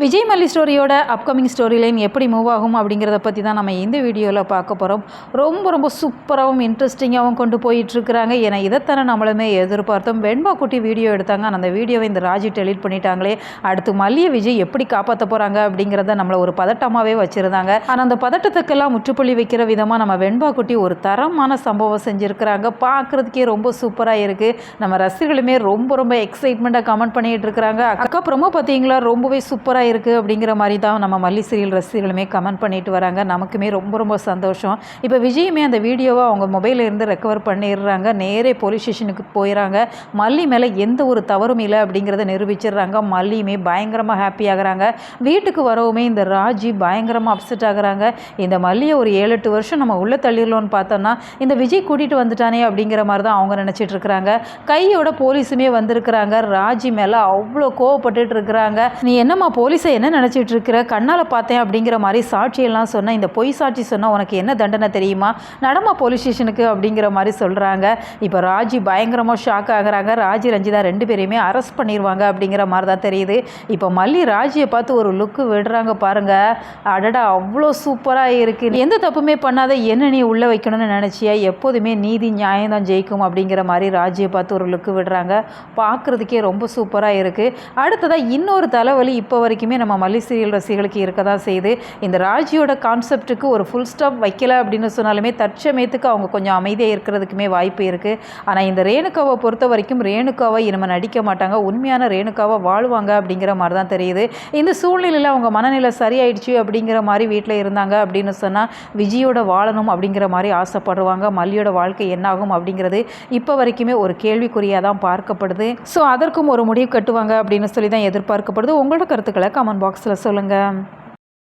விஜய் மல்லி ஸ்டோரியோட upcoming story line எப்படி move ஆகும் அப்படிங்கிறத பற்றி தான் நம்ம இந்த வீடியோவில் பார்க்க போகிறோம். ரொம்ப சூப்பராகவும் இன்ட்ரெஸ்டிங்காகவும் கொண்டு போயிட்டுருக்குறாங்க. ஏன்னா இதைத்தானே நம்மளுமே எதிர்பார்த்தோம். வெண்பா குட்டி வீடியோ எடுத்தாங்க. அந்த வீடியோவை இந்த ராஜி டெலீட் பண்ணிட்டாங்களே, அடுத்து மல்லியை விஜய் எப்படி காப்பாற்ற போகிறாங்க அப்படிங்கிறத நம்மளை ஒரு பதட்டமாகவே வச்சுருந்தாங்க. ஆனால் அந்த பதட்டத்துக்கெல்லாம் முற்றுப்புள்ளி வைக்கிற விதமாக நம்ம வெண்பா குட்டி ஒரு தரமான சம்பவம் செஞ்சுருக்கிறாங்க. பார்க்குறதுக்கே ரொம்ப சூப்பராக இருக்குது. நம்ம ரசிகர்களுமே ரொம்ப எக்ஸைட்மெண்ட்டாக கமெண்ட் பண்ணிகிட்டு இருக்கிறாங்க. அதுக்கப்புறமா பார்த்தீங்களா ரொம்பவே சூப்பராக இருக்குது அப்படிங்கிற மாதிரி தான் நம்ம மல்லி சீரியல் ரசிகர்களுமே கமெண்ட் பண்ணிட்டு வராங்க. நமக்குமே ரொம்ப சந்தோஷம். இப்போ விஜயுமே அந்த வீடியோவை அவங்க மொபைலில் இருந்து ரெக்கவர் பண்ணிடுறாங்க. நேரே போலீஸ் ஸ்டேஷனுக்கு போயிடறாங்க. மல்லி மேலே எந்த ஒரு தவறும் இல்லை அப்படிங்கிறத நிரூபிச்சிடுறாங்க. மல்லியுமே பயங்கரமாக ஹாப்பி ஆகுறாங்க. வீட்டுக்கு வரவுமே இந்த ராஜி பயங்கரமாக அப்செட் ஆகுறாங்க. இந்த மல்லியை ஒரு 7-8 வருஷம் நம்ம உள்ள தள்ளிடலோன்னு பார்த்தோம்னா இந்த விஜய் கூட்டிகிட்டு வந்துட்டானே அப்படிங்கிற மாதிரி தான் அவங்க நினச்சிட்டு இருக்கிறாங்க. கையோட போலீஸுமே வந்திருக்கிறாங்க. ராஜி மேலே அவ்வளோ கோவப்பட்டுட்டு இருக்கிறாங்க. நீ என்னம்மா போலீஸை என்ன நினச்சிட்டு இருக்கிற, கண்ணால் பார்த்தேன் அப்படிங்கிற மாதிரி சாட்சியெல்லாம் சொன்ன, இந்த பொய் சாட்சி சொன்னால் உனக்கு என்ன தண்டனை தெரியுமா, நடமா போலீஸ் ஸ்டேஷனுக்கு அப்படிங்கிற மாதிரி சொல்கிறாங்க. இப்போ ராஜி பயங்கரமாக ஷாக் ஆகுறாங்க. ராஜி ரஞ்சிதா 2 பேரையுமே அரெஸ்ட் பண்ணிடுவாங்க அப்படிங்கிற மாதிரி தான் தெரியுது. இப்போ மல்லி ராஜியை பார்த்து ஒரு லுக்கு விடுறாங்க பாருங்க. அடடா அவ்வளோ சூப்பராக இருக்குது. எந்த தப்புமே பண்ணாத என்ன நீ உள்ளே வைக்கணும்னு நினச்சியா, எப்போதுமே நீதி நியாயம் தான் ஜெயிக்கும் அப்படிங்கிற மாதிரி ராஜியை பார்த்து ஒரு லுக்கு விடுறாங்க. பார்க்குறதுக்கே ரொம்ப சூப்பராக இருக்குது. அடுத்ததாக இன்னொரு தலைவலி இப்போ வரைக்குமே நம்ம மல்லி சீரியல் ரசிகளுக்கு இருக்க தான் செய்யுது. இந்த ராஜியோட கான்செப்டுக்கு ஒரு ஃபுல் ஸ்டாப் வைக்கல அப்படின்னு சொன்னாலுமே தற்சமயத்துக்கு அவங்க கொஞ்சம் அமைதியாக இருக்கிறதுக்குமே வாய்ப்பு இருக்குது. ஆனால் இந்த ரேணுகாவை பொறுத்த வரைக்கும் ரேணுகாவை இனிமேல் நடிக்க மாட்டாங்க. உண்மையான ரேணுகாவை வாழ்வாங்க அப்படிங்கிற மாதிரி தான் தெரியுது. இந்த சூழ்நிலையில் அவங்க மனநிலை சரியாயிடுச்சு அப்படிங்கிற மாதிரி வீட்டில் இருந்தாங்க அப்படின்னு சொன்னால் விஜயோட வாழணும் அப்படிங்கிற மாதிரி ஆசைப்படுவாங்க. மல்லியோட வாழ்க்கை என்னாகும் அப்படிங்கிறது இப்போ வரைக்குமே ஒரு கேள்விக்குறியாக தான் பார்க்கப்படுது. ஸோ அதற்கும் ஒரு முடிவு கட்டுவாங்க அப்படின்னு சொல்லி தான் எதிர்பார்க்கப்படுது. உங்களோட கருத்துக்களை கமெண்ட் பாக்ஸில் சொல்லுங்கள்.